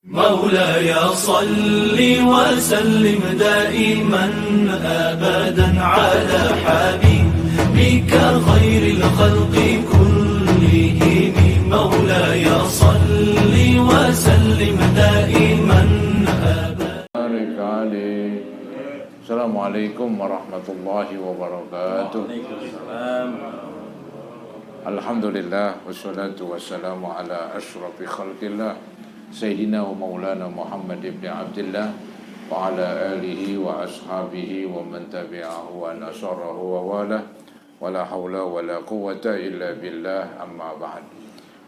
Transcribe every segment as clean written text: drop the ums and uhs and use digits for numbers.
مولاي صل وسلم دائما أبدا على حبيبك خير الخلق كلهم مولاي صل وسلم دائما أبدا. السلام عليكم ورحمة الله وبركاته. Alhamdulillah wassalatu wassalamu ala asyrafil khalqillah Sayyidina wa maulana Muhammad ibn Abdullah wa ala alihi wa ashabihi wa man tabi'ahu wa nasarahu wa wala wa la hawla wa la quwwata illa billah amma ba'd.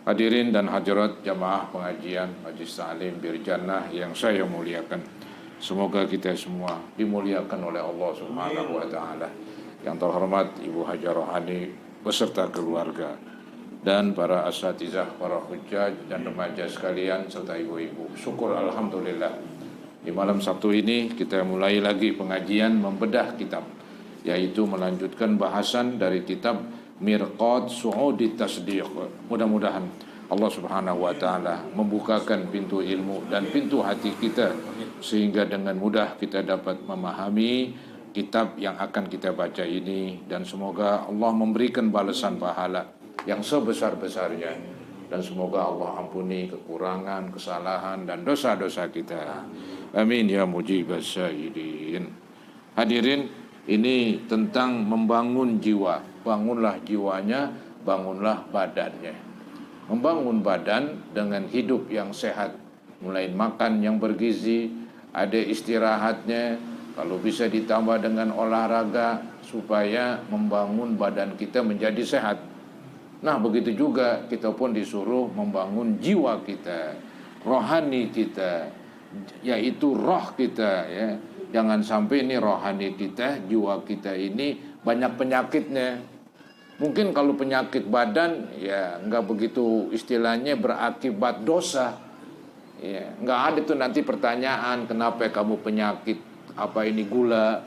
Hadirin dan hadirat jamaah pengajian Majlis Ta'lim Birjannah yang saya muliakan, semoga kita semua dimuliakan oleh Allah Subhanahu wa taala. Yang terhormat Ibu Haji Rohani beserta keluarga dan para asatizah, para hujjaj dan remaja sekalian serta ibu-ibu. Syukur alhamdulillah. Di malam Sabtu ini kita mulai lagi pengajian membedah kitab, yaitu melanjutkan bahasan dari kitab Mirqat Su'udi Tasdiq. Mudah-mudahan Allah Subhanahu wa taala membukakan pintu ilmu dan pintu hati kita sehingga dengan mudah kita dapat memahami kitab yang akan kita baca ini, dan semoga Allah memberikan balasan pahala yang sebesar-besarnya, dan semoga Allah ampuni kekurangan, kesalahan dan dosa-dosa kita. Amin ya mujibas syahirin. Hadirin, ini tentang membangun jiwa. Bangunlah jiwanya, bangunlah badannya. Membangun badan dengan hidup yang sehat, mulai makan yang bergizi, ada istirahatnya, kalau bisa ditambah dengan olahraga supaya membangun badan kita menjadi sehat. Nah, begitu juga kita pun disuruh membangun jiwa kita, rohani kita, yaitu roh kita, ya. Jangan sampai ini rohani kita, jiwa kita ini banyak penyakitnya. Mungkin kalau penyakit badan ya enggak begitu istilahnya berakibat dosa. Ya, enggak ada tuh nanti pertanyaan, kenapa kamu penyakit apa ini gula,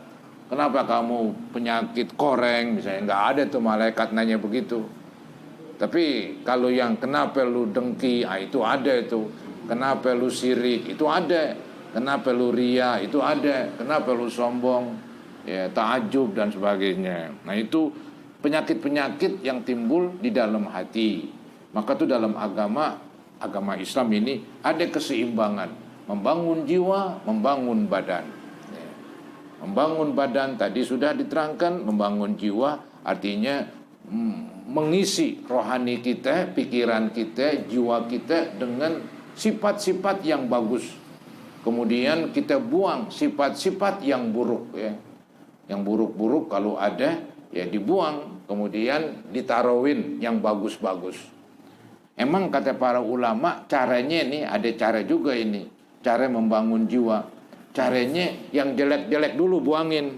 kenapa kamu penyakit koreng misalnya, nggak ada tuh malaikat nanya begitu. Tapi kalau yang kenapa lu dengki, itu ada itu. Kenapa lu sirik, itu ada. Kenapa lu ria, itu ada. Kenapa lu sombong, ya ta'ajub dan sebagainya. Nah, itu penyakit-penyakit yang timbul di dalam hati. Maka tuh dalam agama Islam ini ada keseimbangan, membangun jiwa, membangun badan. Membangun badan tadi sudah diterangkan, membangun jiwa artinya mengisi rohani kita, pikiran kita, jiwa kita dengan sifat-sifat yang bagus. Kemudian kita buang sifat-sifat yang buruk, ya. Yang buruk-buruk kalau ada ya dibuang, kemudian ditaruhin yang bagus-bagus. Emang kata para ulama caranya ini ada cara juga ini, cara membangun jiwa. Caranya yang jelek-jelek dulu buangin.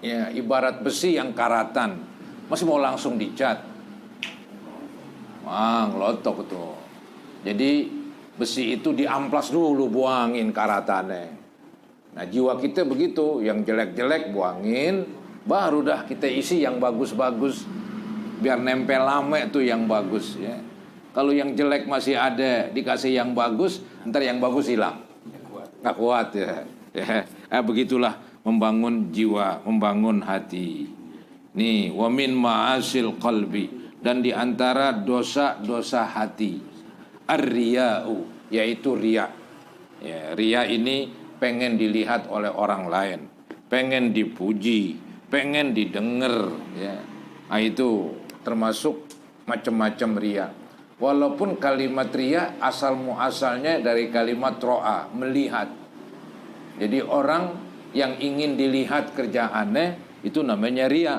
Ya, ibarat besi yang karatan, masih mau langsung dicat. Wah, ngelotok tuh. Jadi besi itu diamplas dulu, buangin karatannya. Nah, jiwa kita begitu, yang jelek-jelek buangin, baru dah kita isi yang bagus-bagus. Biar nempel lama itu yang bagus, ya. Kalau yang jelek masih ada, dikasih yang bagus, ntar yang bagus hilang. Nggak kuat ya. Begitulah membangun jiwa, membangun hati. Nih, wa min ma'asil qalbi, dan di antara dosa-dosa hati, ar-riya'u, yaitu riya. Ya, riya ini pengen dilihat oleh orang lain, pengen dipuji, pengen didengar, ya. Nah, itu termasuk macam-macam riya. Walaupun kalimat riya asal muasalnya dari kalimat ro'a, melihat. Jadi orang yang ingin dilihat kerjaannya itu namanya riya.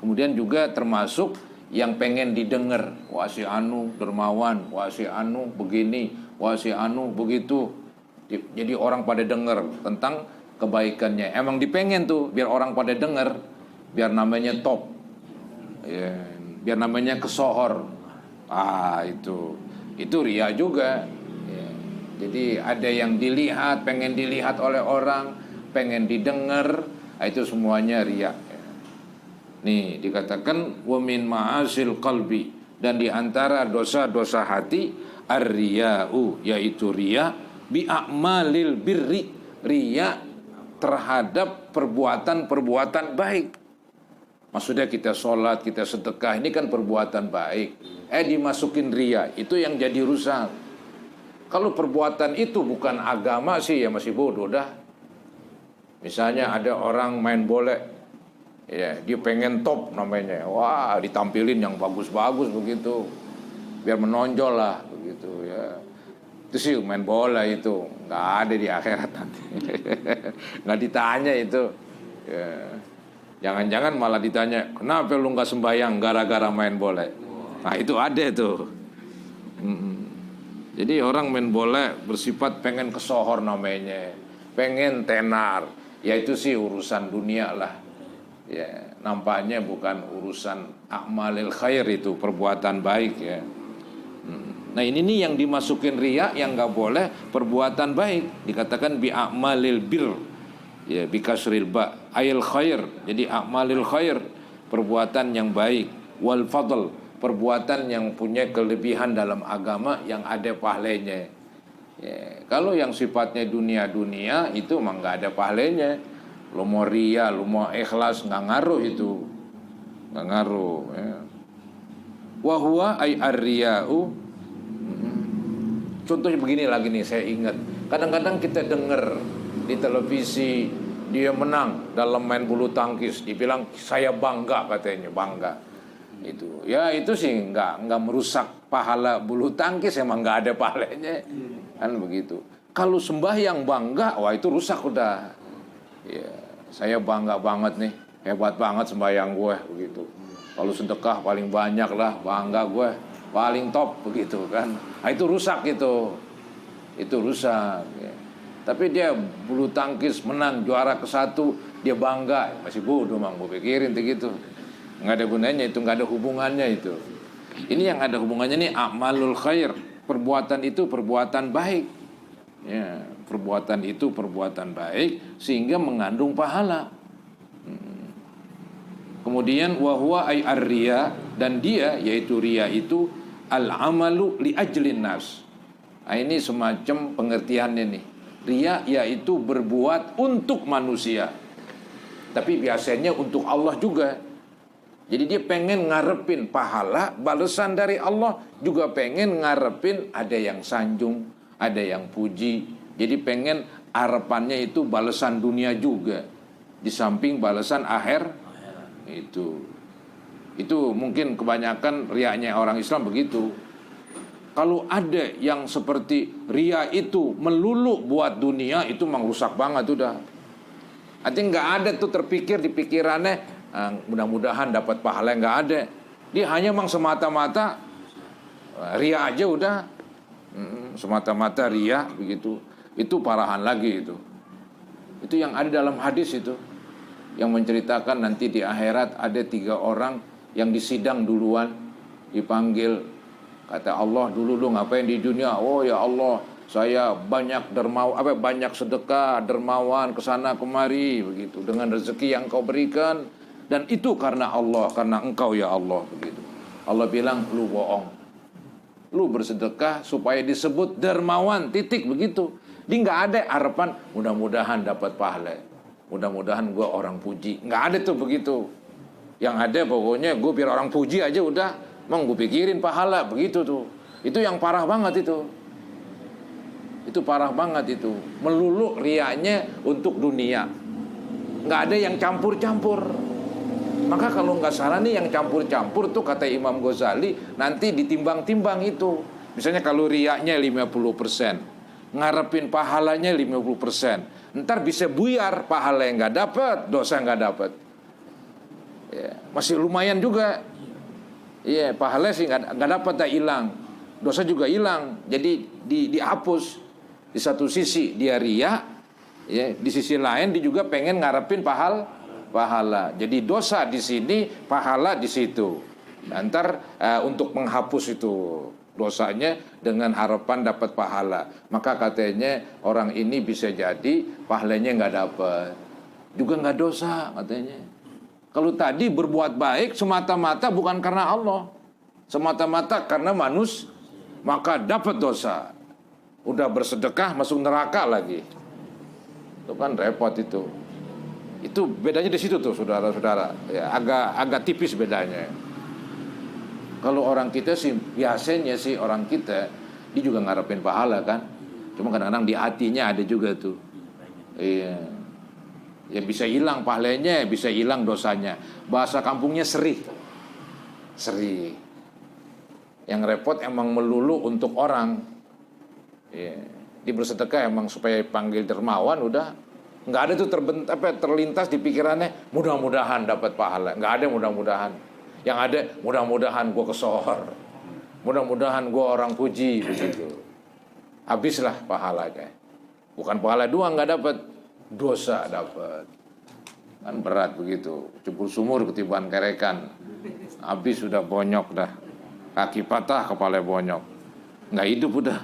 Kemudian juga termasuk yang pengen didengar. Wah, si anu dermawan, wah si anu begini, wah si anu begitu. Jadi orang pada dengar tentang kebaikannya. Emang dipengen tuh biar orang pada dengar, biar namanya top, ya, biar namanya kesohor. Itu riya juga, ya. Jadi ada yang dilihat, pengen dilihat oleh orang, pengen didengar, itu semuanya riya, ya. Nih dikatakan wa min ma'asil qalbi, dan di antara dosa-dosa hati ar-riya'u, yaitu riya, bi'a'malil birri, riya terhadap perbuatan-perbuatan baik. Maksudnya kita sholat, kita sedekah, ini kan perbuatan baik. Dimasukin riya, itu yang jadi rusak. Kalau perbuatan itu bukan agama sih ya masih bodoh dah. Misalnya ada orang main bola, ya dia pengen top namanya, wah ditampilin yang bagus-bagus begitu, biar menonjol lah begitu ya. Itu sih main bola itu nggak ada di akhirat nanti, nggak ditanya itu. Ya. Jangan-jangan malah ditanya, kenapa lu nggak sembahyang gara-gara main bola? Nah itu ada tuh. Jadi orang main bola bersifat pengen kesohor namanya, pengen tenar. Ya itu sih urusan dunia lah. Ya nampaknya bukan urusan a'malil khair, itu perbuatan baik ya. Nah ini nih yang dimasukin riya, yang nggak boleh perbuatan baik. Dikatakan bi a'malil bir, ya bi kasril ba, ayil khair. Jadi a'malil khair, perbuatan yang baik. Wal fadl, perbuatan yang punya kelebihan dalam agama yang ada pahalanya. Ya, kalau yang sifatnya dunia-dunia itu mah nggak ada pahalanya. Lu mau riya, lu mau ikhlas, nggak ngaruh itu, nggak ngaruh. Ya. Wahwa ay ar-riya'u. Contohnya begini lagi nih, saya ingat. Kadang-kadang kita dengar di televisi dia menang dalam main bulu tangkis, dibilang saya bangga katanya, bangga. Itu ya itu sih nggak merusak pahala bulu tangkis, emang nggak ada pahalanya kan begitu. Kalau sembahyang bangga, wah itu rusak udah. Ya saya bangga banget nih, hebat banget sembahyang gue begitu. Kalau sedekah paling banyak lah, bangga gue paling top begitu kan. Nah, itu rusak itu rusak. Ya. Tapi dia bulu tangkis menang juara ke-1, dia bangga, masih bodoh mang, gue pikirin gitu. Nggak ada gunanya itu, nggak ada hubungannya itu. Ini yang ada hubungannya nih a'malul khair, perbuatan itu perbuatan baik. Ya, perbuatan itu perbuatan baik sehingga mengandung pahala. Kemudian wahwa ay ar-riya, dan dia yaitu riya itu al-amalu li ajlin nas. Nah, ini semacam pengertiannya nih. Riya yaitu berbuat untuk manusia, tapi biasanya untuk Allah juga. Jadi dia pengen ngarepin pahala, balasan dari Allah, juga pengen ngarepin ada yang sanjung, ada yang puji. Jadi pengen harapannya itu balasan dunia juga, di samping balasan akhir. Itu mungkin kebanyakan riaknya orang Islam begitu. Kalau ada yang seperti ria itu melulu buat dunia, itu memang rusak banget udah. Artinya nggak ada tuh terpikir di pikirannya, mudah-mudahan dapat pahala, nggak ada. Dia hanya memang semata-mata ria aja udah, semata-mata ria begitu. Itu parahan lagi itu. Itu yang ada dalam hadis itu, yang menceritakan nanti di akhirat ada 3 orang yang disidang duluan, dipanggil. Kata Allah, dulu lu ngapain di dunia? Oh ya Allah, saya banyak banyak sedekah, dermawan kesana kemari begitu, dengan rezeki yang kau berikan, dan itu karena Allah, karena engkau ya Allah begitu. Allah bilang, lu bohong, lu bersedekah supaya disebut dermawan, titik begitu. Dia nggak ada harapan mudah-mudahan dapat pahala, mudah-mudahan gue orang puji, nggak ada tuh begitu. Yang ada pokoknya gue biar orang puji aja udah, emang gue pikirin pahala begitu tuh. Itu yang parah banget itu. Itu parah banget itu. Melulu riaknya untuk dunia, nggak ada yang campur-campur. Maka kalau nggak salah nih yang campur-campur tuh kata Imam Ghazali nanti ditimbang-timbang itu. Misalnya kalau riaknya 50%, ngarepin pahalanya 50%, ntar bisa buyar, pahala yang nggak dapat, dosa nggak dapat. Ya, masih lumayan juga. Iya, pahala sih nggak dapat, tak hilang, dosa juga hilang. Jadi dihapus. Di satu sisi dia ria, ya, di sisi lain dia juga pengen ngarepin pahala. Jadi dosa di sini, pahala di situ. Ntar untuk menghapus itu dosanya dengan harapan dapat pahala, maka katanya orang ini bisa jadi pahalanya nggak dapat, juga nggak dosa katanya. Kalau tadi berbuat baik semata-mata bukan karena Allah, semata-mata karena maka dapat dosa. Udah bersedekah masuk neraka lagi. Itu kan repot itu. Itu bedanya di situ tuh, saudara-saudara. Ya, agak tipis bedanya. Kalau orang kita sih biasanya sih orang kita dia juga ngarepin pahala kan. Cuma kadang-kadang di hatinya ada juga tuh. Iya. Ya bisa hilang pahalanya, bisa hilang dosanya. Bahasa kampungnya seri. Seri. Yang repot emang melulu untuk orang. Ya, di bersedekah emang supaya panggil dermawan udah nggak ada tuh terlintas di pikirannya mudah-mudahan dapat pahala. Nggak ada mudah-mudahan. Yang ada mudah-mudahan gue kesohor, mudah-mudahan gue orang puji begitu. Habislah pahalanya. Bukan pahala doang nggak dapat, dosa dapat. Kan berat begitu. Jebul sumur ketiban kerekan. Habis sudah bonyok dah. Kaki patah, kepala bonyok. Nggak hidup udah.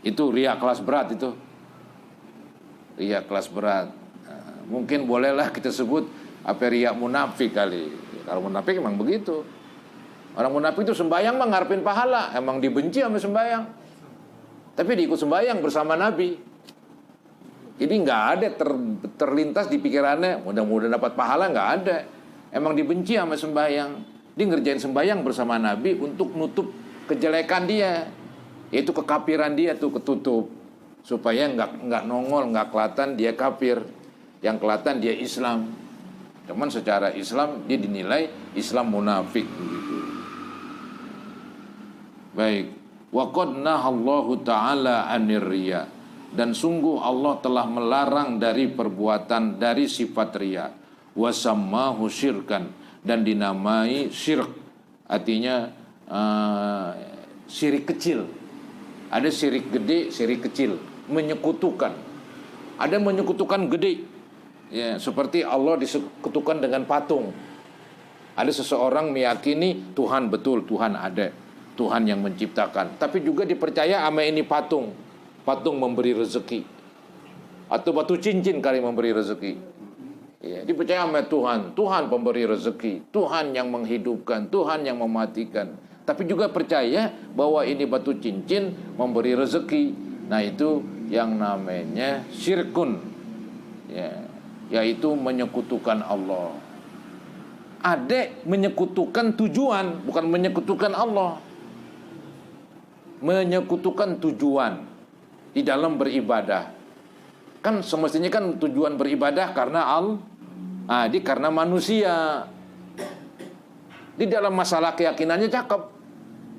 Itu riya kelas berat itu. Riya kelas berat. Nah, mungkin bolehlah kita sebut apa riya munafik kali. Kalau munafik emang begitu. Orang munafik itu sembahyang mah ngarepin pahala, emang dibenci sama sembahyang. Tapi diikut sembahyang bersama Nabi. Jadi nggak ada terlintas di pikirannya mudah-mudahan dapat pahala, nggak ada. Emang dibenci sama sembahyang. Dia ngerjain sembahyang bersama Nabi untuk nutup kejelekan dia. Yaitu kekafiran dia tuh ketutup supaya nggak nongol, nggak kelihatan dia kafir, yang kelihatan dia Islam. Cuman secara Islam dia dinilai Islam munafik begitu. Baik, wa qad nahallahu ta'ala 'anir riya, dan sungguh Allah telah melarang dari perbuatan dari sifat riya, wa sammahu syirkan, dan dinamai syirik, artinya syirik kecil. Ada syirik gede, syirik kecil, menyekutukan. Ada menyekutukan gede, ya, seperti Allah disekutukan dengan patung. Ada seseorang meyakini Tuhan betul, Tuhan ada, Tuhan yang menciptakan, tapi juga dipercaya sama ini patung. Patung memberi rezeki, atau batu cincin kali memberi rezeki. Ya, dipercaya sama Tuhan, Tuhan pemberi rezeki, Tuhan yang menghidupkan, Tuhan yang mematikan. Tapi juga percaya bahwa ini batu cincin memberi rezeki. Nah itu yang namanya syirkun, ya, yaitu menyekutukan Allah. Ada menyekutukan tujuan, bukan menyekutukan Allah. Menyekutukan tujuan di dalam beribadah. Kan semestinya kan tujuan beribadah karena karena manusia. Di dalam masalah keyakinannya cakep.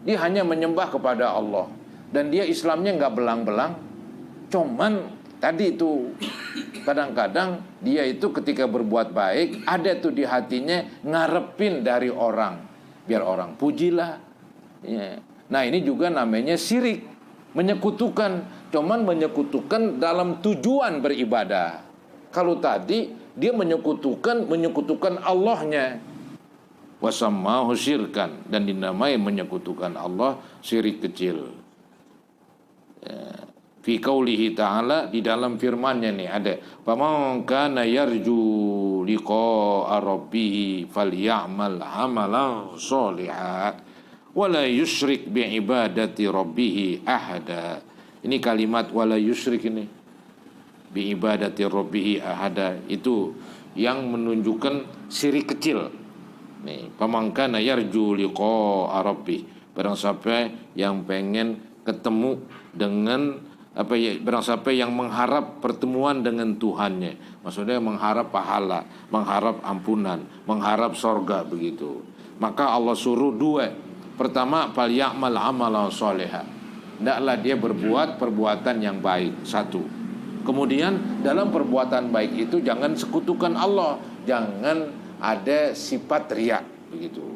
Dia hanya menyembah kepada Allah. Dan dia Islamnya nggak belang-belang. Cuman tadi itu kadang-kadang dia itu ketika berbuat baik, ada tuh di hatinya ngarepin dari orang, biar orang pujilah, ya. Nah ini juga namanya syirik, menyekutukan. Cuman menyekutukan dalam tujuan beribadah. Kalau tadi dia menyekutukan Allahnya, wasammahu syirkan, dan dinamai menyekutukan Allah syirik kecil. Ya. Fi qaulihi ta'ala, di dalam firman-Nya nih ada, faman kana yarju liqa'a rabbih falyamal amalan sholihan wala yusyrik bi ibadati rabbih ahada. Ini kalimat wala yusyrik ini bi ibadati rabbih ahada itu yang menunjukkan syirik kecil. Nih, faman kana yarju liqa'a rabbih, barang siapa yang pengen ketemu dengan barang siapa yang mengharap pertemuan dengan Tuhannya, maksudnya mengharap pahala, mengharap ampunan, mengharap sorga begitu. Maka Allah suruh dua. Pertama, fal ya'mal amalan sholihan, hendaklah dia berbuat perbuatan yang baik. Satu. Kemudian dalam perbuatan baik itu jangan sekutukan Allah, jangan ada sifat riya begitu.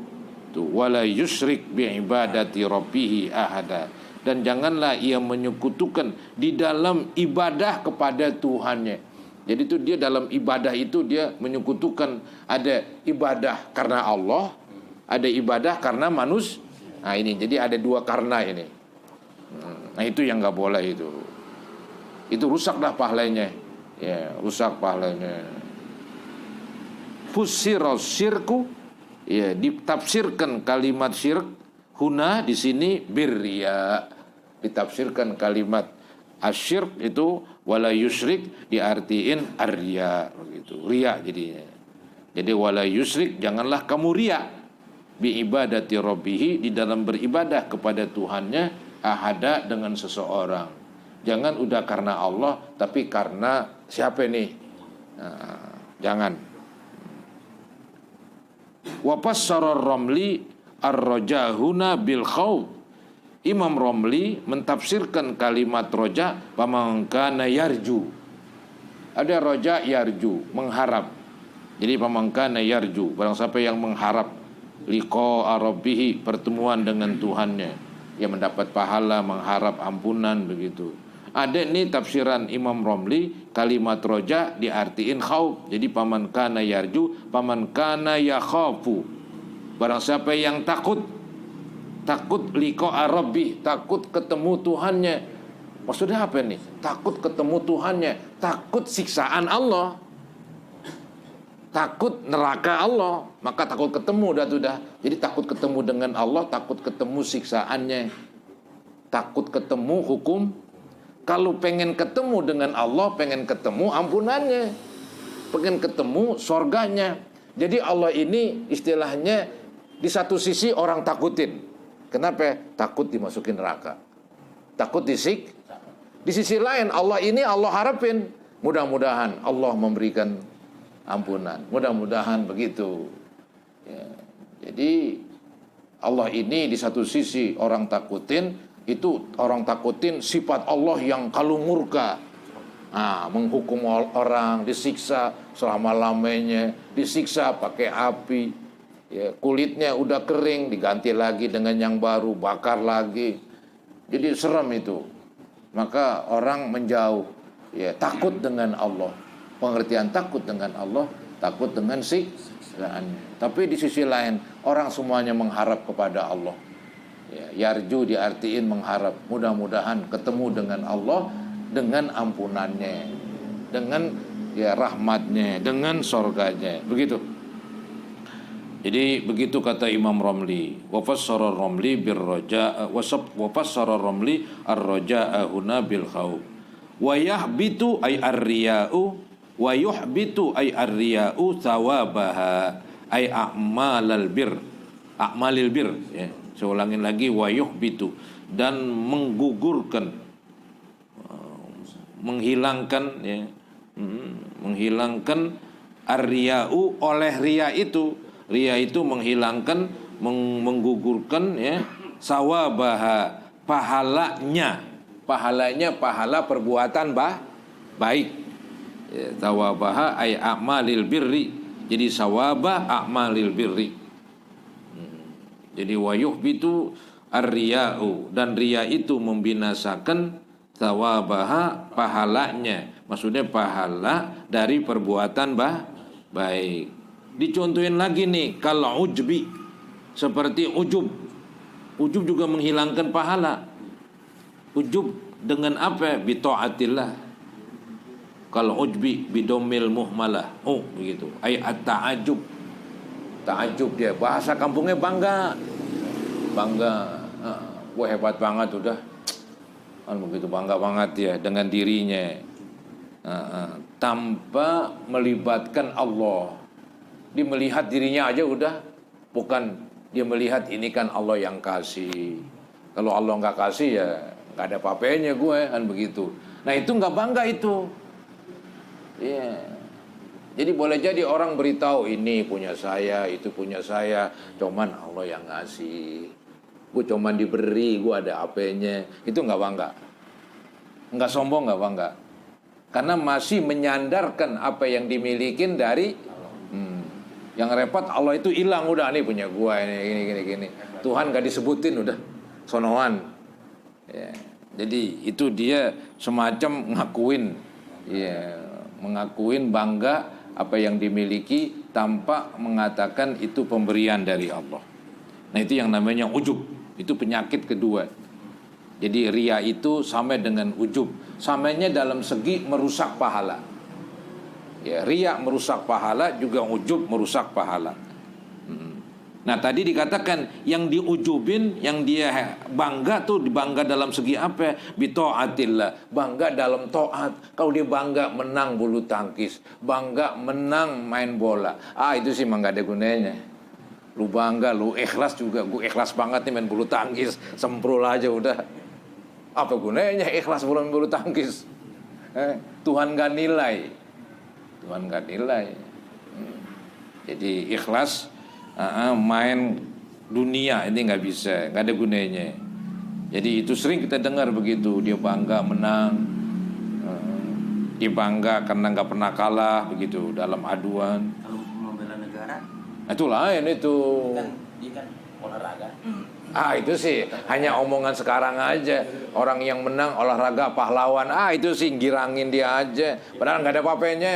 Tuh, wala yusyrik bi ibadati rabbih ahada, dan janganlah ia menyekutukan di dalam ibadah kepada Tuhannya. Jadi itu dia dalam ibadah itu dia menyekutukan, ada ibadah karena Allah, ada ibadah karena manusia. Nah ini jadi ada dua karena ini. Nah itu yang nggak boleh itu. Itu rusaklah pahalanya. Ya, rusak pahalanya. Fusiral syirku, ya, ditafsirkan kalimat syirik Huna di sini birriya. Ditafsirkan kalimat asyirk itu wala yusyrik diartiin arya begitu. Riya jadinya. Jadi wala yusyrik, janganlah kamu riya bi ibadati rabbih, di dalam beribadah kepada Tuhannya, ahada, dengan seseorang. Jangan udah karena Allah tapi karena siapa nih? Jangan. Wa fassara Ramli ar-rajahuna bil khawf. Imam Romli mentafsirkan kalimat roja, pamangkana yarju. Ada roja yarju, mengharap. Jadi pamangkana yarju, barang siapa yang mengharap liqa rabbihi, pertemuan dengan Tuhannya, yang mendapat pahala, mengharap ampunan begitu. Ada nih tafsiran Imam Romli, kalimat roja diartiin khauf. Jadi pamangkana yarju, pamangkana yakhafu. Barang siapa yang takut liqa rabbi, takut ketemu Tuhannya. Maksudnya apa nih? Takut ketemu Tuhannya, takut siksaan Allah, takut neraka Allah, maka takut ketemu dah. Jadi takut ketemu dengan Allah, takut ketemu siksaannya, takut ketemu hukum. Kalau pengen ketemu dengan Allah, pengen ketemu ampunannya, pengen ketemu sorganya. Jadi Allah ini istilahnya di satu sisi orang takutin. Kenapa? Takut dimasukin neraka, takut disik. Di sisi lain Allah ini Allah harapin, mudah-mudahan Allah memberikan ampunan, mudah-mudahan begitu ya. Jadi Allah ini di satu sisi orang takutin, itu orang takutin sifat Allah yang kalau murka, menghukum orang, disiksa selama-lamanya, disiksa pakai api. Ya, kulitnya udah kering diganti lagi dengan yang baru, bakar lagi. Jadi serem itu. Maka orang menjauh, ya, takut dengan Allah. Pengertian takut dengan Allah, takut dengan siksaannya. Tapi di sisi lain orang semuanya mengharap kepada Allah. Ya, yarju diartiin mengharap, mudah-mudahan ketemu dengan Allah, dengan ampunannya, dengan ya rahmatnya, dengan sorganya. Begitu. Jadi begitu kata Imam Romli. Wa fassara Romli birraja wa fassara Romli ar-raja'a huna bil khauf. Wa yahbitu ay ar-riya'u wa yuhbitu ay ar-riya'u thawabaha ay a'malal bir. A'malil bir ya. Saya ulangin lagi, wa yuhbitu, dan menggugurkan, menghilangkan ya. Menghilangkan ar-riya'u oleh riya itu. Riya itu menghilangkan, menggugurkan ya, sawabaha, pahalanya pahala perbuatan baik. Ya, sawabaha ay a'malil birri. Jadi sawaba a'malil birri. Jadi wayuh itu ar-riya'u, dan riya itu membinasakan sawabaha, pahalanya. Maksudnya pahala dari perbuatan baik. Dicontohin lagi nih, kalau ujbi, seperti ujub. Ujub juga menghilangkan pahala. Ujub dengan apa? Bi taatillah. Kalau ujbi bidomil muhmalah. Oh, begitu. Ay at-ta'ajub. Ta'ajub dia, bahasa kampungnya bangga. Wah, hebat banget udah. Kan begitu bangga banget ya dengan dirinya. Tanpa melibatkan Allah. Dia melihat dirinya aja udah, bukan dia melihat ini kan Allah yang kasih. Kalau Allah nggak kasih ya nggak ada apa-apanya gue, kan begitu. Nah itu nggak bangga itu. Iya. Jadi boleh jadi orang beritahu ini punya saya, itu punya saya, cuman Allah yang ngasih. Gue cuman diberi, gue ada apanya. Itu nggak bangga, nggak sombong, nggak bangga. Karena masih menyandarkan apa yang dimilikin dari. Yang repot Allah itu hilang, udah nih punya gua ini gini. Tuhan gak disebutin, udah sonoan. Ya, jadi itu dia semacam mengakuin bangga apa yang dimiliki tanpa mengatakan itu pemberian dari Allah. Nah itu yang namanya ujub. Itu penyakit kedua. Jadi riya itu sama dengan ujub. Samanya dalam segi merusak pahala. Ya, riya merusak pahala, juga ujub merusak pahala. Nah tadi dikatakan yang diujubin, yang dia bangga tuh bangga dalam segi apa? Bita'atillah, bangga dalam taat. Kalau dia bangga menang bulu tangkis, bangga menang main bola, itu sih mah gak ada gunanya. Lu bangga, lu ikhlas juga, gue ikhlas banget nih main bulu tangkis, semprul aja udah. Apa gunanya ikhlas main bulu tangkis? Tuhan gak nilai. Tuhan gak nilai. Jadi ikhlas main dunia ini nggak bisa, nggak ada gunanya. Jadi itu sering kita dengar begitu, dia bangga menang, dia bangga karena nggak pernah kalah begitu dalam aduan. Kalau membela negara, Itu lain itu. dia kan olahraga. Itu sih hanya omongan sekarang aja. Orang yang menang olahraga pahlawan, itu sih girangin dia aja. Padahal nggak ada apa-apanya.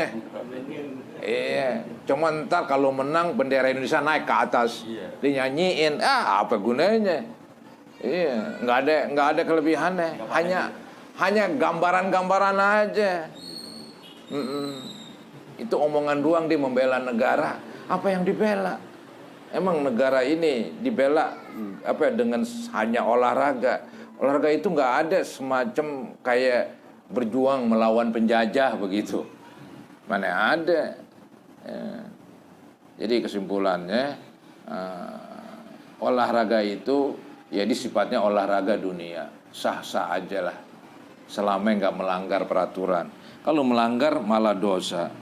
Iya, cuma ntar kalau menang bendera Indonesia naik ke atas, dinyanyiin, apa gunanya? Iya, nggak ada kelebihannya, hanya gambaran-gambaran aja. Itu omongan doang dia membela negara. Apa yang dibela? Emang negara ini dibela dengan hanya olahraga? Olahraga itu nggak ada semacam kayak berjuang melawan penjajah begitu. Mana ada? Jadi kesimpulannya olahraga itu ya sifatnya olahraga dunia, sah-sah aja lah selama nggak melanggar peraturan. Kalau melanggar malah dosa.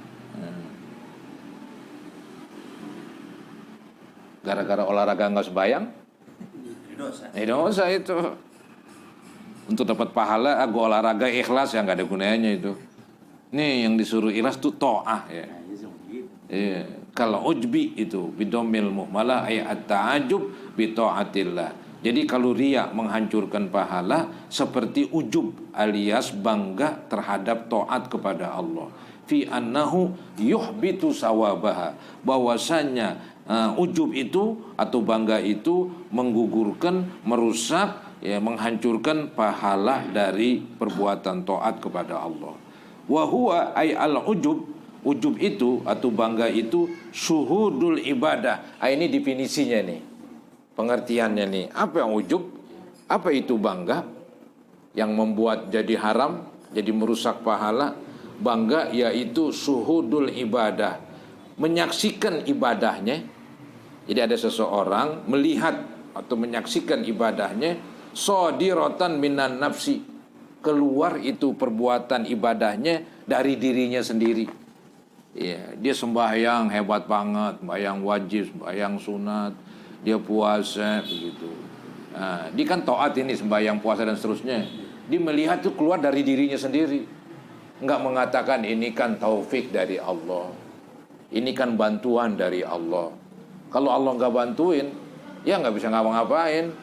Gara-gara olahraga nggak sembahyang, dosa itu. Untuk dapat pahala, gue olahraga ikhlas ya nggak ada gunanya itu. Nih yang disuruh ikhlas tuh to'ah ya. Iya. Kalau ujbi itu bidomil muhmalah ayat ta'ajub bi ta'atillah. Jadi kalau riya menghancurkan pahala seperti ujub alias bangga terhadap taat kepada Allah. Fi annahu yuhbitu sawabaha, bahwasanya ujub itu atau bangga itu menggugurkan, merusak, menghancurkan pahala dari perbuatan taat kepada Allah. Wa huwa ay al-ujub, ujub itu atau bangga itu syuhudul ibadah. Ini definisinya nih, pengertiannya nih. Apa yang ujub? Apa itu bangga? Yang membuat jadi haram, jadi merusak pahala. Bangga yaitu syuhudul ibadah, menyaksikan ibadahnya. Jadi ada seseorang melihat atau menyaksikan ibadahnya, sodiratan minan nafsi, keluar itu perbuatan ibadahnya dari dirinya sendiri. Ya, dia sembahyang hebat banget, sembahyang wajib, sembahyang sunat, dia puasa begitu. Dia kan taat ini, sembahyang, puasa dan seterusnya. Dia melihat itu keluar dari dirinya sendiri, nggak mengatakan ini kan taufik dari Allah, ini kan bantuan dari Allah. Kalau Allah nggak bantuin, ya nggak bisa ngapa-ngapain.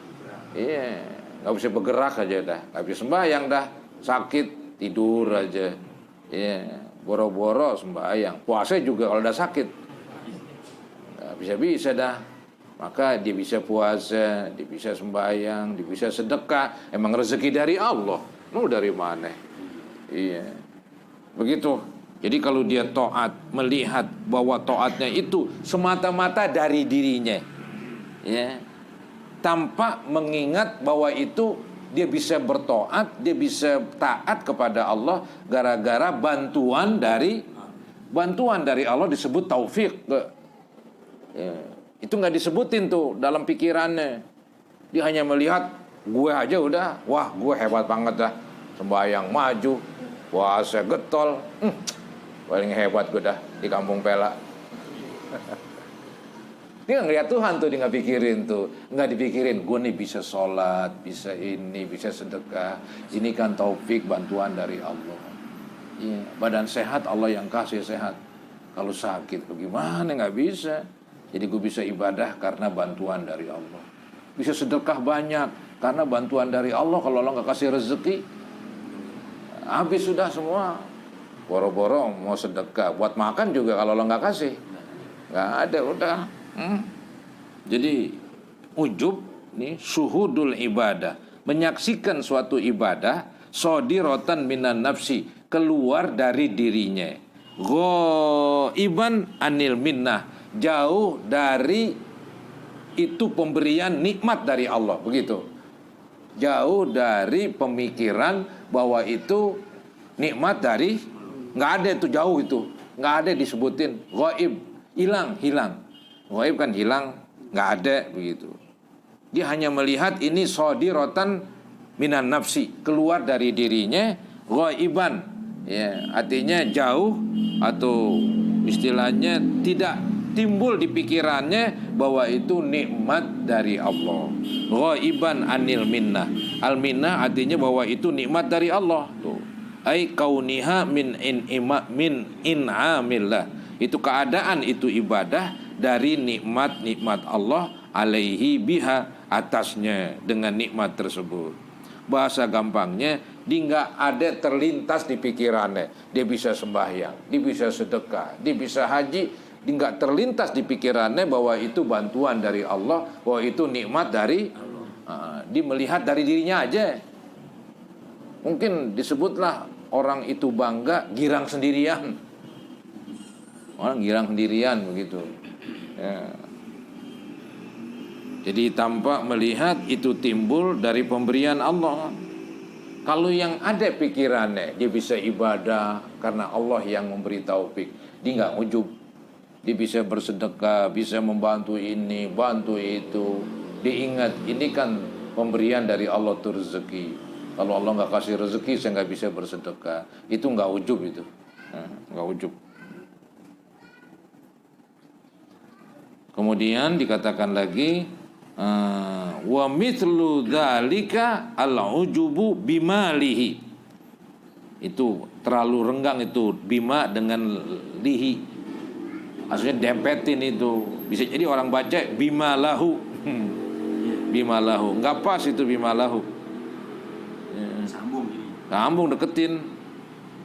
Iya, nggak bisa bergerak aja dah, nggak bisa sembahyang dah, sakit tidur aja. Iya. Boro-boro sembahyang, puasa juga kalau udah sakit bisa dah. Maka dia bisa puasa, dia bisa sembahyang, dia bisa sedekah. Emang rezeki dari Allah, mau dari mana? Iya, begitu. Jadi kalau dia taat, melihat bahwa taatnya itu semata-mata dari dirinya, ya, tanpa mengingat bahwa itu dia bisa bertaat, dia bisa taat kepada Allah gara-gara bantuan dari Allah disebut taufik. Ya, itu nggak disebutin tuh dalam pikirannya. Dia hanya melihat gue aja udah, wah gue hebat banget dah, sembahyang maju, puasa getol, paling hebat gue dah di Kampung Pela. Dia nggak ngeliat Tuhan tuh, dia nggak pikirin tuh, nggak dipikirin gue nih bisa sholat, bisa ini, bisa sedekah, ini kan taufik bantuan dari Allah. Iya, badan sehat Allah yang kasih sehat. Kalau sakit bagaimana, nggak bisa. Jadi gue bisa ibadah karena bantuan dari Allah. Bisa sedekah banyak karena bantuan dari Allah. Kalau Allah nggak kasih rezeki, habis sudah semua. Boro-boro mau sedekah, buat makan juga kalau Allah nggak kasih, nggak ada udah. Jadi ujub nih syuhudul ibadah, menyaksikan suatu ibadah, sodiratan minan nafsi, keluar dari dirinya, ghaiban anil minnah, jauh dari itu pemberian nikmat dari Allah, begitu. Jauh dari pemikiran bahwa itu nikmat dari, nggak ada itu, jauh itu, nggak ada disebutin ghaib, hilang. Ghaib kan hilang, nggak ada begitu. Dia hanya melihat ini sodiratan minan nafsi, keluar dari dirinya, ghaiban, ya, artinya jauh atau istilahnya tidak timbul di pikirannya bahwa itu nikmat dari Allah. Ghaiban anil minnah. Al minnah artinya bahwa itu nikmat dari Allah. Tuh. Ai kauniha min in'amillah. Itu keadaan, itu ibadah dari nikmat-nikmat Allah alaihi biha, atasnya dengan nikmat tersebut. Bahasa gampangnya, dia nggak ada terlintas di pikirannya. Dia bisa sembahyang, dia bisa sedekah, dia bisa haji. Dia nggak terlintas di pikirannya bahwa itu bantuan dari Allah, bahwa itu nikmat dari Allah. Dia melihat dari dirinya aja. Mungkin disebutlah orang itu bangga girang sendirian. Orang girang sendirian begitu. Ya. Jadi tanpa melihat itu timbul dari pemberian Allah. Kalau yang ada pikirannya, dia bisa ibadah karena Allah yang memberi taufik. Dia nggak ujub. Dia bisa bersedekah, bisa membantu ini, bantu itu. Diingat, ini kan pemberian dari Allah itu rezeki. Kalau Allah nggak kasih rezeki, saya nggak bisa bersedekah. Itu nggak ujub itu, nggak ujub. Kemudian dikatakan lagi, wa mithlu dzalika al-ujubu bimalihi. Itu terlalu renggang itu bima dengan lihi. Maksudnya dempetin itu. Bisa jadi orang baca bimalahu. Bimalahu. Enggak pas itu bimalahu. Sambung jadi. Sambung deketin.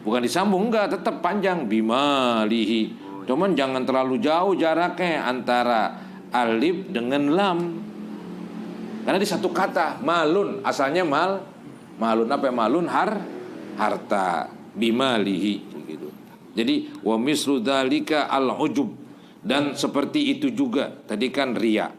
Bukan disambung, enggak, tetap panjang bimalihi. Cuman jangan terlalu jauh jaraknya antara alif dengan lam. Karena di satu kata, malun, asalnya malun apa ya? Malun harta, bimalihi gitu. Jadi wa mislu dzalika al-ujub, dan seperti itu juga tadi kan riya.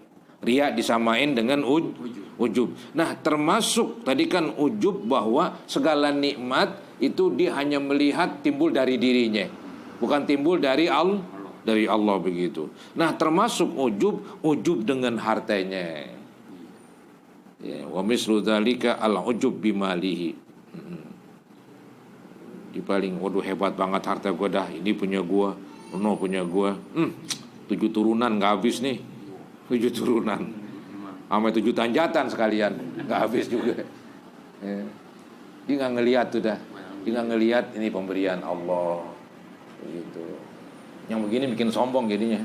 Riya disamain dengan ujub. Nah, termasuk tadi kan ujub bahwa segala nikmat itu dia hanya melihat timbul dari dirinya, bukan timbul dari Allah begitu. Nah, termasuk ujub dengan hartanya. Ya, wa mislu dzalika al-ujub bimalihi. Di paling, waduh hebat banget harta gue dah, ini punya gue, punya gue. 7 turunan nggak habis nih, 7 turunan, sama 7 tanjatan sekalian nggak habis juga. Ya. Dia nggak ngelihat tuh dah, dia nggak ngelihat ini pemberian Allah, begitu. Yang begini bikin sombong jadinya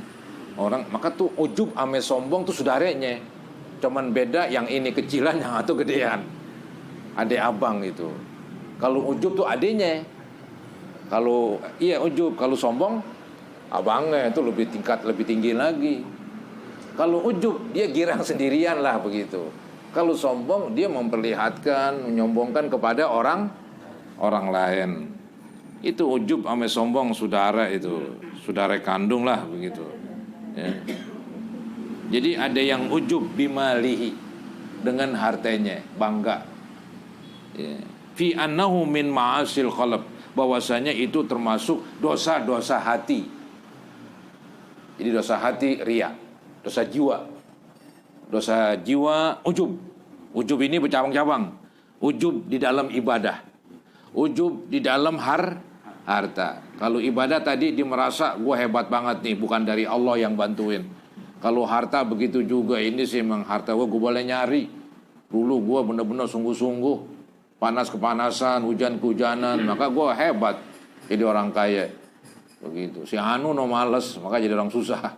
orang. Maka tuh ujub ame sombong tuh saudaranya, cuman beda yang ini kecilan, yang itu gedean, adek abang itu. Kalau ujub tuh adenya. Kalau ujub, kalau sombong abangnya itu lebih tinggi lagi. Kalau ujub dia girang sendirian lah begitu. Kalau sombong dia memperlihatkan, menyombongkan kepada orang lain. Itu ujub sama sombong saudara kandung lah begitu. Ya. Jadi ada yang ujub bimalihi, dengan hartanya, bangga. Ya. Fi annahu min ma'asil qalb, bahwasanya itu termasuk dosa-dosa hati. Jadi dosa hati riya, dosa jiwa ujub. Ujub ini bercabang-cabang. Ujub di dalam ibadah, ujub di dalam harta. Kalau ibadah tadi dia merasa gue hebat banget nih, bukan dari Allah yang bantuin. Kalau harta begitu juga, ini sih memang harta gue boleh nyari. Dulu gue benar-benar sungguh-sungguh, panas kepanasan, hujan kehujanan, maka gue hebat jadi orang kaya. Begitu. Si Anu no males, maka jadi orang susah.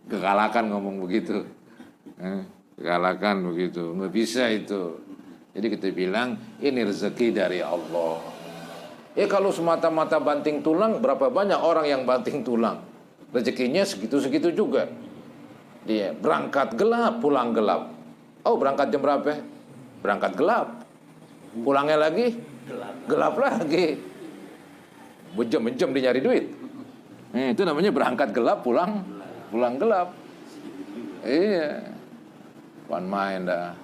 Kekalakan ngomong begitu. Kekalakan begitu. Nggak bisa itu. Jadi kita bilang ini rezeki dari Allah. Kalau semata-mata banting tulang, berapa banyak orang yang banting tulang? Rezekinya segitu-segitu juga. Dia berangkat gelap, pulang gelap. Oh, berangkat jam berapa? Berangkat gelap, pulangnya lagi gelap lagi. Berjam-jam dia nyari duit. Itu namanya berangkat gelap, pulang gelap. Iya, bukan main dah.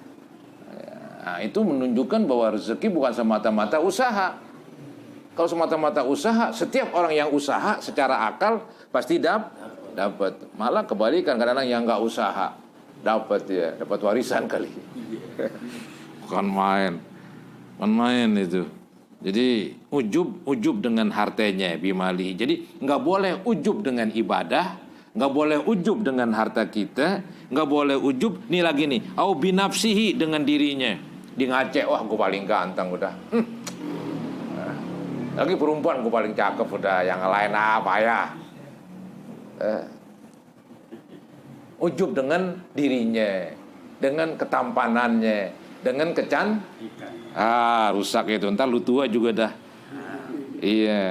Nah, itu menunjukkan bahwa rezeki bukan semata-mata usaha. Kalau semata-mata usaha, setiap orang yang usaha secara akal pasti dapat. Malah kebalikan, kadang-kadang yang nggak usaha dapat warisan kali. Bukan main itu. Jadi ujub dengan hartanya bimali. Jadi nggak boleh ujub dengan ibadah, nggak boleh ujub dengan harta kita, nggak boleh ujub nih lagi nih, au binafsihi dengan dirinya. Di ngacek, wah gue paling ganteng udah. Lagi perempuan gue paling cakep udah, yang lain apa ya? Ujub dengan dirinya, dengan ketampanannya, dengan rusak itu. Ntar lu tua juga dah. Iya,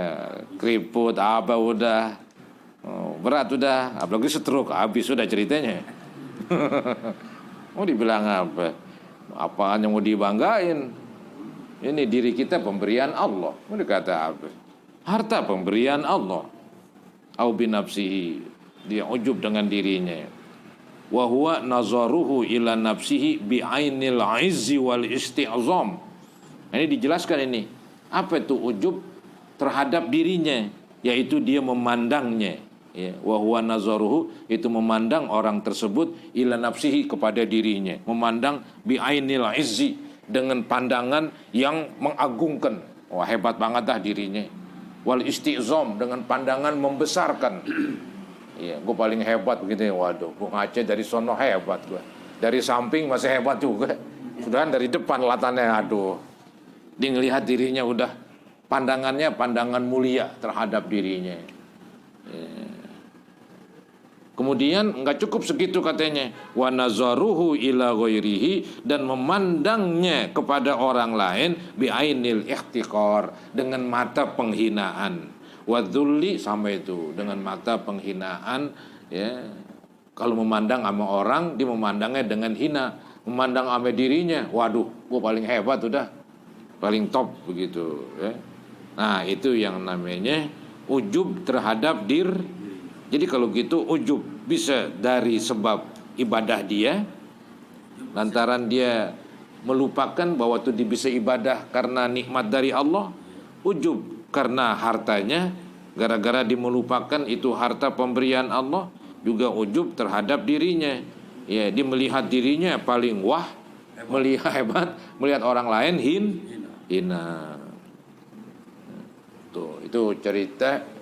keriput apa udah. Berat udah, apalagi stroke habis sudah ceritanya. Mau dibilang apa? Apaan yang mau dibanggain? Ini diri kita pemberian Allah. Mau dikata apa? Harta pemberian Allah. Au binafsihi, dia ujub dengan dirinya. Wa huwa nazaruhu ila nafsihi bi'ainil izzi wal isti'zam. Ini dijelaskan ini. Apa itu ujub terhadap dirinya? Yaitu dia memandangnya. Ya, wa huwa nazaruhu, itu memandang orang tersebut ila nafsihi, kepada dirinya, memandang bi'ainil izzi, dengan pandangan yang mengagungkan. Wah, hebat banget dah dirinya. Wal isti'zam, dengan pandangan membesarkan. Iya, gue paling hebat begitu ya. Waduh, gue ngaca dari sono hebat gue. Dari samping masih hebat juga. Sudah dari depan latannya, aduh. Dia ngelihat dirinya udah pandangannya pandangan mulia terhadap dirinya. Ya. Kemudian enggak cukup segitu katanya, wa nazaruhu ila ghairihi, dan memandangnya kepada orang lain bi'ainil ihtiqar, dengan mata penghinaan, wa dzulli, sama itu dengan mata penghinaan ya. Kalau memandang sama orang, dia memandangnya dengan hina. Memandang sama dirinya, waduh, gua paling hebat udah, paling top begitu ya. Nah, itu yang namanya ujub terhadap diri. Jadi kalau gitu ujub bisa dari sebab ibadah dia, lantaran dia melupakan bahwa itu dia bisa ibadah karena nikmat dari Allah. Ujub karena hartanya, gara-gara dia melupakan itu harta pemberian Allah. Juga ujub terhadap dirinya. Ya, dia melihat dirinya paling wah, melihat hebat, melihat orang lain hina. Tuh, itu cerita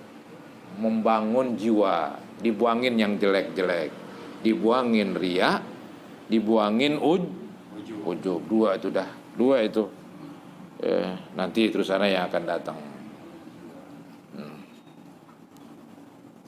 membangun jiwa, dibuangin yang jelek-jelek, dibuangin riya, dibuangin ujub. Dua itu. Nanti terusannya yang akan datang.